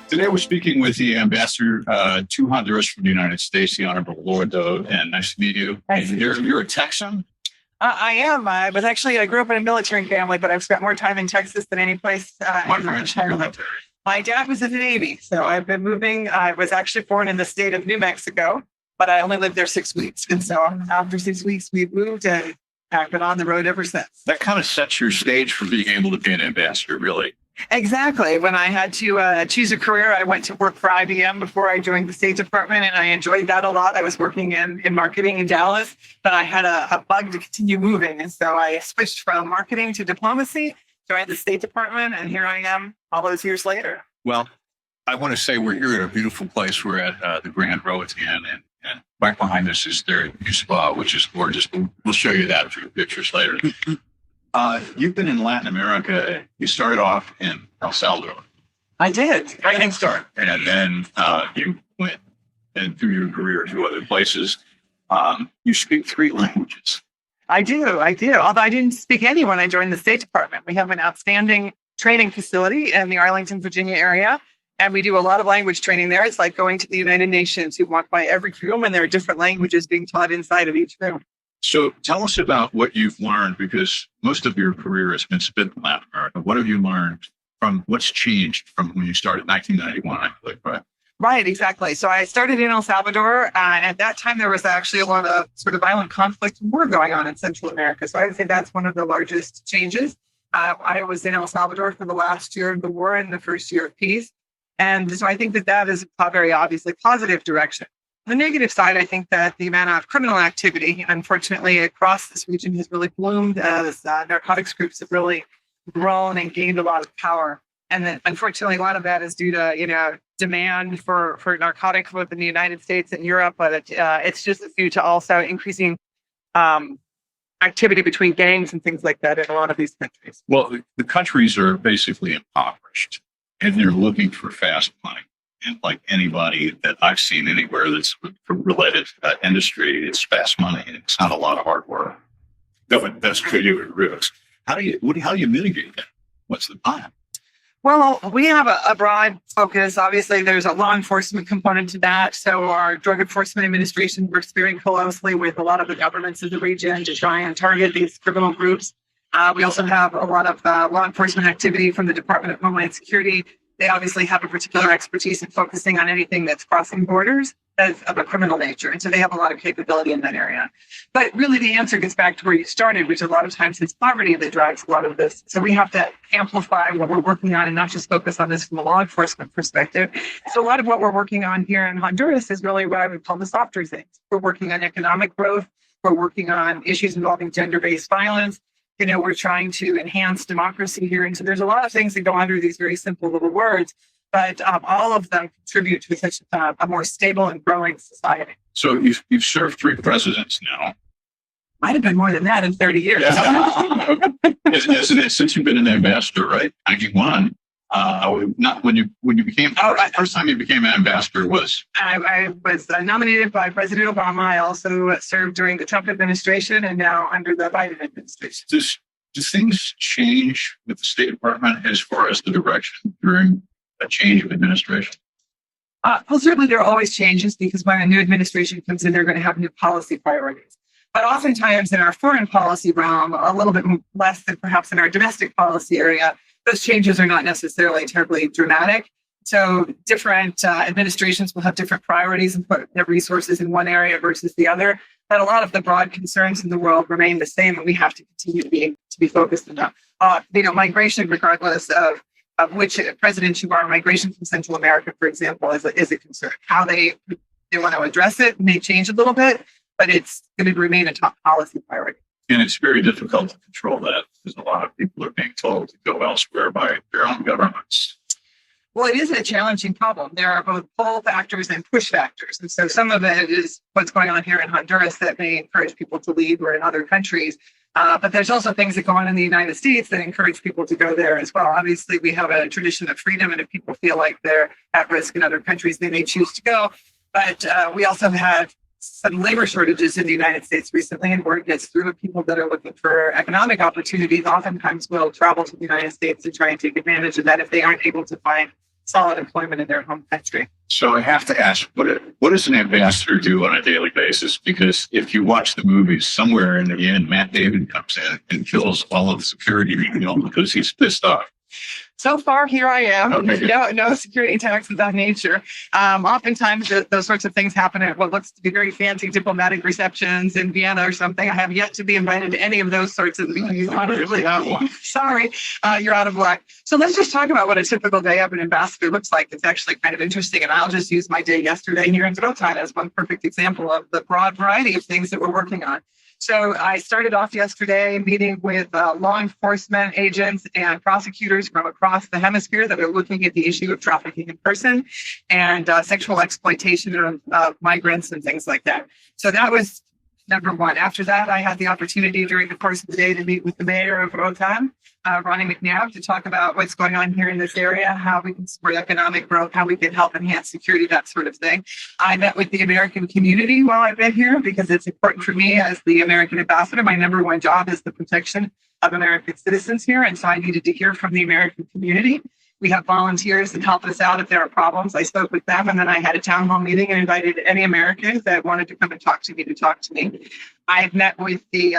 Today we're speaking with the ambassador to Honduras from the United States, the Honorable Laura Dogu, and nice to meet you. Nice. You're a Texan? I am. I grew up in a military family, but I've spent more time in Texas than any place What in my branch? entire life. My dad was in the Navy, so I've been moving. I was actually born in the state of New Mexico, but I only lived there 6 weeks. And so after 6 weeks, we moved and I've been on the road ever since. That kind of sets your stage for being able to be an ambassador, really. Exactly. When I had to choose a career, I went to work for IBM before I joined the State Department, and I enjoyed that a lot. I was working in marketing in Dallas, but I had a bug to continue moving. And so I switched from marketing to diplomacy, joined the State Department, and here I am all those years later. Well, I want to say we're here at a beautiful place. We're at the Grand Roatan, and back behind us is their new spa, which is gorgeous. We'll show you that through pictures later. You've been in Latin America. You started off in El Salvador. I did. I didn't start. And then you went and through your career to other places. You speak 3 languages. I do. Although I didn't speak any when I joined the State Department. We have an outstanding training facility in the Arlington, Virginia area. And we do a lot of language training there. It's like going to the United Nations. You walk by every room and there are different languages being taught inside of each room. So tell us about what you've learned, because most of your career has been spent in Latin America. What have you learned from what's changed from when you started in 1991, I believe, right? Right, exactly. So I started in El Salvador, and at that time there was actually a lot of sort of violent conflict and war going on in Central America. So I would say that's one of the largest changes. I was in El Salvador for the last year of the war and the first year of peace. And so I think that is a very obviously positive direction. On the negative side, I think that the amount of criminal activity, unfortunately, across this region has really bloomed as narcotics groups have really grown and gained a lot of power. And then, unfortunately, a lot of that is due to, demand for narcotics both in the United States and Europe, but it's just due to also increasing activity between gangs and things like that in a lot of these countries. Well, the countries are basically impoverished, and they're looking for fast money. And like anybody that I've seen anywhere that's related to that industry, it's fast money, and it's not a lot of hard work. That's good. You at risk. How do you mitigate that? What's the plan? Well, we have a broad focus. Obviously, there's a law enforcement component to that. So our Drug Enforcement Administration works very closely with a lot of the governments of the region to try and target these criminal groups. We also have a lot of law enforcement activity from the Department of Homeland Security. They obviously have a particular expertise in focusing on anything that's crossing borders as of a criminal nature. And so they have a lot of capability in that area. But really the answer gets back to where you started, which a lot of times is poverty that drives a lot of this. So we have to amplify what we're working on and not just focus on this from a law enforcement perspective. So a lot of what we're working on here in Honduras is really what I would call the softer things. We're working on economic growth. We're working on issues involving gender-based violence. We're trying to enhance democracy here. And so there's a lot of things that go under these very simple little words, but all of them contribute to such a more stable and growing society. So you've served 3 presidents now. Might have been more than that in 30 years. Yeah. Since you've been an ambassador, right? 91. Not when you became first time you became an ambassador was I was nominated by President Obama. I also served during the Trump administration and now under the Biden administration. Do things change with the State Department as far as the direction during a change of administration? Well, certainly there are always changes because when a new administration comes in, they're going to have new policy priorities. But oftentimes in our foreign policy realm, a little bit less than perhaps in our domestic policy area, those changes are not necessarily terribly dramatic. So different administrations will have different priorities and put their resources in one area versus the other. But a lot of the broad concerns in the world remain the same, and we have to continue to be focused on that. Migration, regardless of which president you are, migration from Central America, for example, is a concern. How they want to address it may change a little bit, but it's going to remain a top policy priority. And it's very difficult to control that because a lot of people are being told to go elsewhere by their own governments. Well, it is a challenging problem. There are both pull factors and push factors. And so some of it is what's going on here in Honduras that may encourage people to leave or in other countries. But there's also things that go on in the United States that encourage people to go there as well. Obviously, we have a tradition of freedom, and if people feel like they're at risk in other countries, they may choose to go. But we also have some labor shortages in the United States recently, and word gets through. People that are looking for economic opportunities oftentimes will travel to the United States to try and take advantage of that if they aren't able to find solid employment in their home country. So I have to ask, what does an ambassador do on a daily basis? Because if you watch the movies, somewhere in the end, Matt Damon comes in and kills all of the security, because he's pissed off. So far, here I am. Okay. No security attacks of that nature. Oftentimes, those sorts of things happen at what looks to be very fancy diplomatic receptions in Vienna or something. I have yet to be invited to any of those sorts of meetings. Sorry, you're out of luck. So let's just talk about what a typical day of an ambassador looks like. It's actually kind of interesting, and I'll just use my day yesterday here in Roatan as one perfect example of the broad variety of things that we're working on. So I started off yesterday meeting with law enforcement agents and prosecutors from across the hemisphere that are looking at the issue of trafficking in person and sexual exploitation of migrants and things like that. So that was number one. After that, I had the opportunity during the course of the day to meet with the mayor of Roatan, Ronnie McNabb, to talk about what's going on here in this area, how we can support economic growth, how we can help enhance security, that sort of thing. I met with the American community while I've been here because it's important for me as the American ambassador. My number one job is the protection of American citizens here. And so I needed to hear from the American community. We have volunteers that help us out if there are problems. I spoke with them, and then I had a town hall meeting and invited any Americans that wanted to come and talk to me to talk to me. I've met with the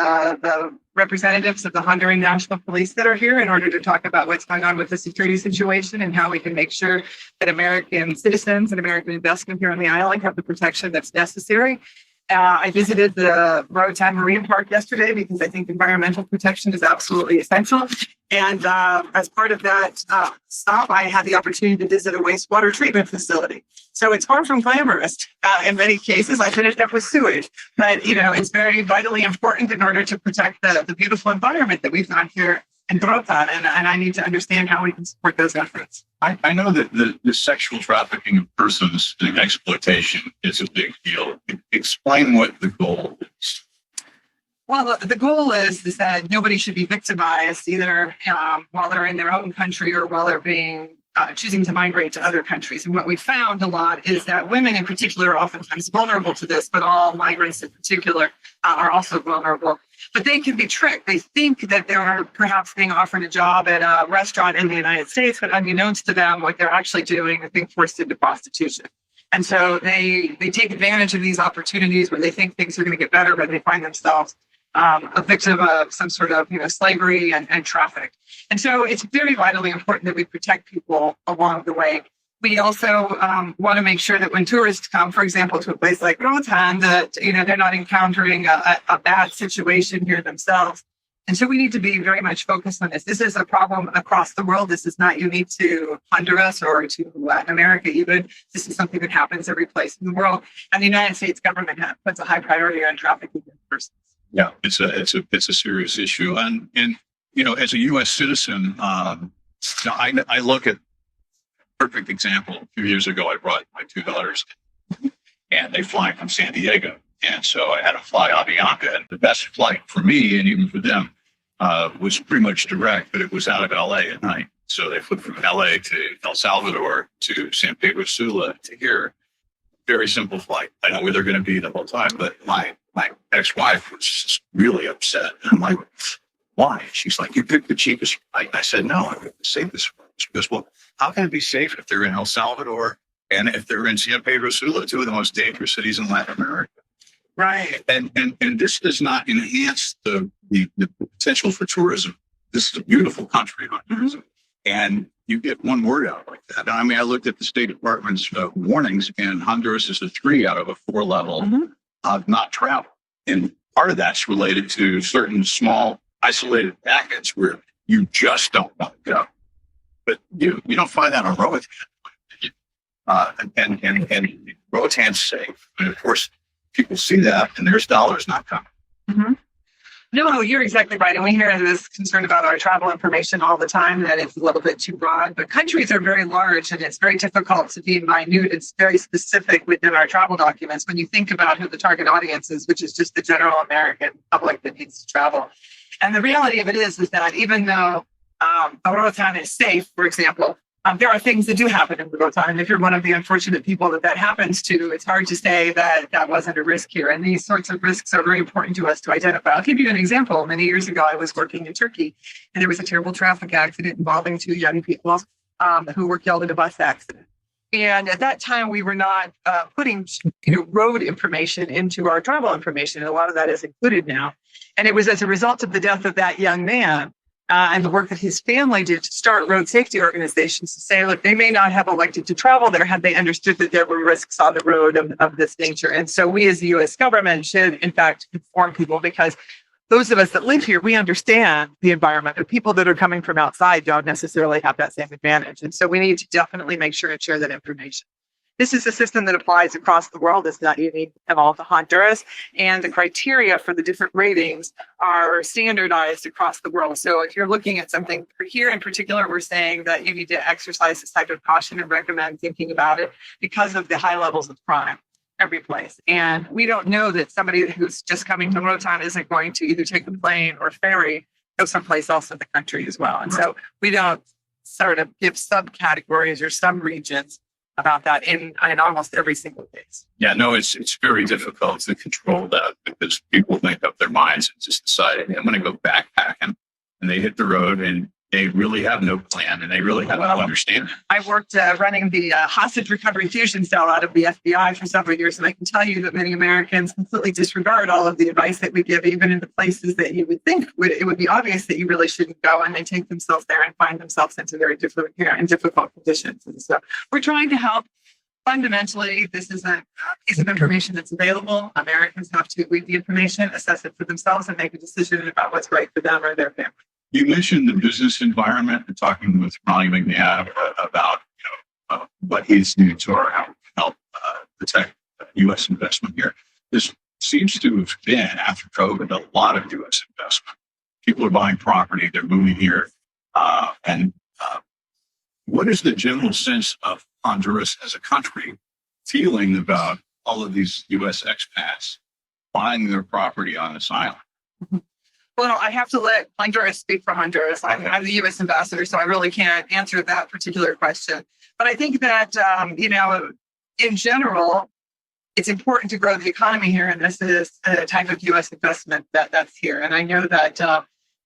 representatives of the Honduran National Police that are here in order to talk about what's going on with the security situation and how we can make sure that American citizens and American investment here on the island have the protection that's necessary. I visited the Roatan Marine Park yesterday because I think environmental protection is absolutely essential. And as part of that stop, I had the opportunity to visit a wastewater treatment facility. So it's far from glamorous. In many cases, I finished up with sewage. But, it's very vitally important in order to protect the beautiful environment that we've got here in Roatan. And I need to understand how we can support those efforts. I know that the sexual trafficking of persons and exploitation is a big deal. Explain what the goal is. Well, the goal is that nobody should be victimized either while they're in their own country or while they're being choosing to migrate to other countries. And what we found a lot is that women in particular are oftentimes vulnerable to this, but all migrants in particular are also vulnerable. But they can be tricked. They think that they're perhaps being offered a job at a restaurant in the United States, but unbeknownst to them, what they're actually doing is being forced into prostitution. And so they take advantage of these opportunities where they think things are going to get better, but they find themselves a victim of some sort of slavery and traffic. And so it's very vitally important that we protect people along the way. We also want to make sure that when tourists come, for example, to a place like Roatan, that they're not encountering a bad situation here themselves. And so we need to be very much focused on this. This is a problem across the world. This is not unique to Honduras or to Latin America even. This is something that happens every place in the world. And the United States government puts a high priority on trafficking in persons. Yeah, it's a serious issue. And as a U.S. citizen, I look at perfect example. A few years ago, I brought my two daughters, and they fly from San Diego. And so I had to fly Avianca. And the best flight for me, and even for them, was pretty much direct, but it was out of L.A. at night. So they flew from L.A. to El Salvador to San Pedro Sula to here. Very simple flight. I know where they're going to be the whole time, but my ex-wife was just really upset. And I'm like, why? She's like, you picked the cheapest flight. I said, no, I'm going to save this for us. She goes, well, how can it be safe if they're in El Salvador and if they're in San Pedro Sula, two of the most dangerous cities in Latin America? Right. And this does not enhance the potential for tourism. This is a beautiful country on tourism. And you get one word out like that. I mean, I looked at the State Department's warnings, and Honduras is a 3 out of a 4 level of not travel. And part of that's related to certain small isolated packets where you just don't want to go. But you don't find that on Roatan. And Roatan's safe. And of course, people see that, and there's dollars not coming. Mm-hmm. No, you're exactly right. And we hear this concern about our travel information all the time, that it's a little bit too broad. But countries are very large, and it's very difficult to be minute. It's very specific within our travel documents when you think about who the target audience is, which is just the general American public that needs to travel. And the reality of it is that even though Roatan is safe, for example, there are things that do happen in Roatan. And if you're one of the unfortunate people that happens to, it's hard to say that wasn't a risk here. And these sorts of risks are very important to us to identify. I'll give you an example. Many years ago, I was working in Turkey, and there was a terrible traffic accident involving 2 young people who were killed in a bus accident. And at that time, we were not putting road information into our travel information. And a lot of that is included now. And it was as a result of the death of that young man and the work that his family did to start road safety organizations to say, look, they may not have elected to travel there had they understood that there were risks on the road of this nature. And so we as the U.S. government should, in fact, inform people, because those of us that live here, we understand the environment. The people that are coming from outside don't necessarily have that same advantage. And so we need to definitely make sure and share that information. This is a system that applies across the world. It's not unique at all to Honduras. And the criteria for the different ratings are standardized across the world. So if you're looking at something here in particular, we're saying that you need to exercise this type of caution and recommend thinking about it because of the high levels of crime every place. And we don't know that somebody who's just coming to Roatan isn't going to either take the plane or ferry, go someplace else in the country as well. And so we don't sort of give subcategories or some regions about that in almost every single case. Yeah, no, it's very difficult to control that because people make up their minds and just decide, I'm going to go backpacking, and they hit the road and they really have no plan and they really have no understanding. I worked running the hostage recovery fusion cell out of the FBI for several years, and I can tell you that many Americans completely disregard all of the advice that we give, even in the places that you would think it would be obvious that you really shouldn't go, and they take themselves there and find themselves into very difficult conditions. And so we're trying to help. Fundamentally, this is a piece of information that's available. Americans have to read the information, assess it for themselves, and make a decision about what's right for them or their family. You mentioned the business environment and talking with Ronnie McNabb about what he's doing to help protect U.S. investment here. This seems to have been, after COVID, a lot of U.S. investment. People are buying property, they're moving here. And what is the general sense of Honduras as a country feeling about all of these U.S. expats buying their property on this island? Well, I have to let Honduras speak for Honduras. I'm the U.S. ambassador, so I really can't answer that particular question. But I think that, in general, it's important to grow the economy here, and this is a type of U.S. investment that's here. And I know that,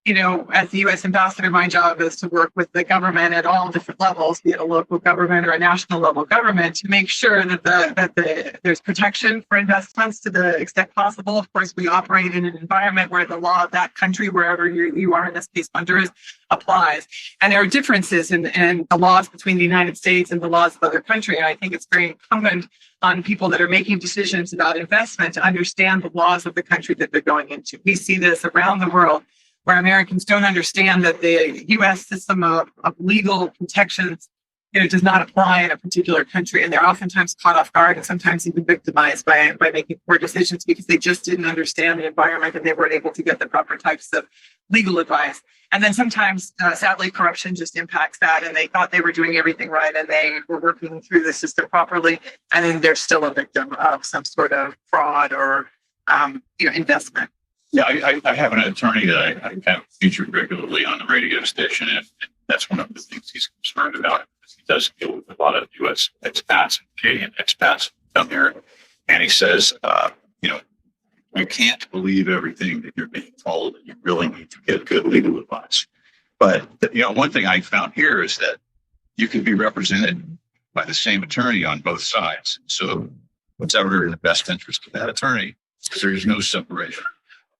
as the U.S. ambassador, my job is to work with the government at all different levels, be it a local government or a national level government, to make sure that there's protection for investments to the extent possible. Of course, we operate in an environment where the law of that country, wherever you are, in this case, Honduras, applies. And there are differences in the laws between the United States and the laws of other countries. And I think it's very incumbent on people that are making decisions about investment to understand the laws of the country that they're going into. We see this around the world, where Americans don't understand that the U.S. system of legal protections, does not apply in a particular country, and they're oftentimes caught off guard and sometimes even victimized by making poor decisions because they just didn't understand the environment and they weren't able to get the proper types of legal advice. And then sometimes, sadly, corruption just impacts that, and they thought they were doing everything right and they were working through the system properly, and then they're still a victim of some sort of fraud or investment. Yeah, I have an attorney that I have featured regularly on the radio station, and that's one of the things he's concerned about. He does deal with a lot of U.S. expats and Canadian expats down there, and he says, you can't believe everything that you're being told, and you really need to get good legal advice. But one thing I found here is that you can be represented by the same attorney on both sides. So whatever in the best interest of that attorney, there is no separation.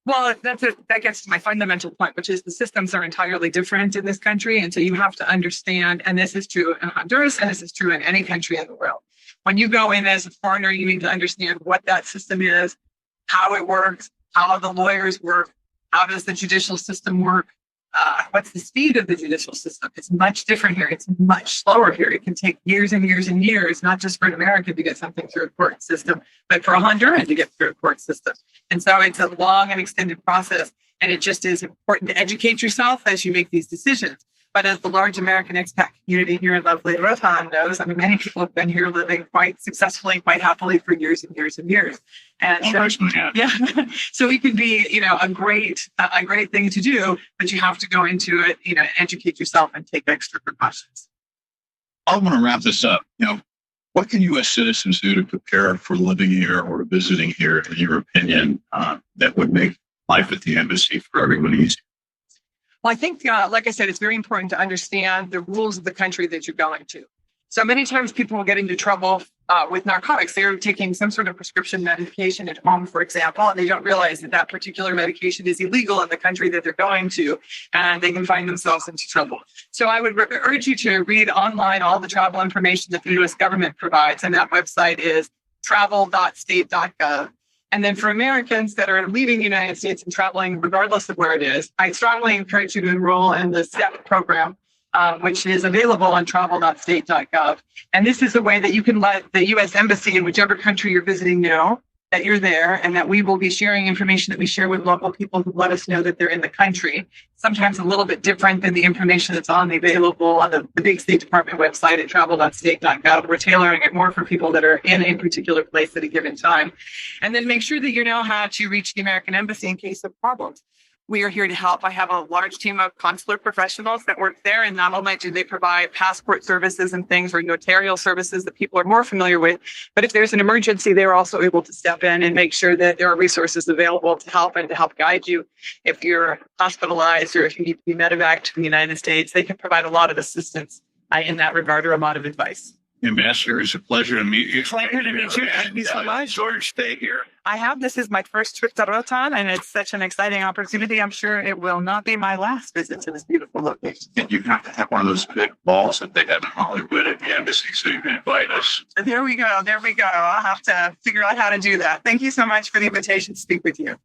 Well, that gets to my fundamental point, which is the systems are entirely different in this country. And so you have to understand, and this is true in Honduras, and this is true in any country in the world. When you go in as a foreigner, you need to understand what that system is, how it works, how the lawyers work, how does the judicial system work, what's the speed of the judicial system. It's much different here. It's much slower here. It can take years and years and years, not just for an American to get something through a court system, but for a Honduran to get through a court system. And so it's a long and extended process. And it just is important to educate yourself as you make these decisions. But as the large American expat community here in lovely Roatan knows, many people have been here living quite successfully, quite happily for years and years and years. And so it can be, a great thing to do, but you have to go into it, educate yourself and take extra precautions. I want to wrap this up. What can U.S. citizens do to prepare for living here or visiting here, in your opinion, that would make life at the embassy for everyone easier? Well, I think, like I said, it's very important to understand the rules of the country that you're going to. So many times people will get into trouble with narcotics. They're taking some sort of prescription medication at home, for example, and they don't realize that that particular medication is illegal in the country that they're going to, and they can find themselves into trouble. So I would urge you to read online all the travel information that the U.S. government provides, and that website is travel.state.gov. And then for Americans that are leaving the United States and traveling, regardless of where it is, I strongly encourage you to enroll in the STEP program, which is available on travel.state.gov. And this is a way that you can let the U.S. Embassy in whichever country you're visiting know that you're there, and that we will be sharing information that we share with local people who let us know that they're in the country. Sometimes a little bit different than the information that's available on the big State Department website at travel.state.gov. We're tailoring it more for people that are in a particular place at a given time. And then make sure that you know how to reach the American Embassy in case of problems. We are here to help. I have a large team of consular professionals that work there, and not only do they provide passport services and things or notarial services that people are more familiar with, but if there's an emergency, they're also able to step in and make sure that there are resources available to help and to help guide you. If you're hospitalized or if you need to be medevac to the United States, they can provide a lot of assistance in that regard, or a lot of advice. Ambassador, it's a pleasure to meet you. Pleasure to meet you. Thank you so much. George, stay here. I have. This is my first trip to Roatan, and it's such an exciting opportunity. I'm sure it will not be my last visit to this beautiful location. And you have to have one of those big balls that they have in Hollywood at the embassy, so you can invite us. There we go. There we go. I'll have to figure out how to do that. Thank you so much for the invitation to speak with you.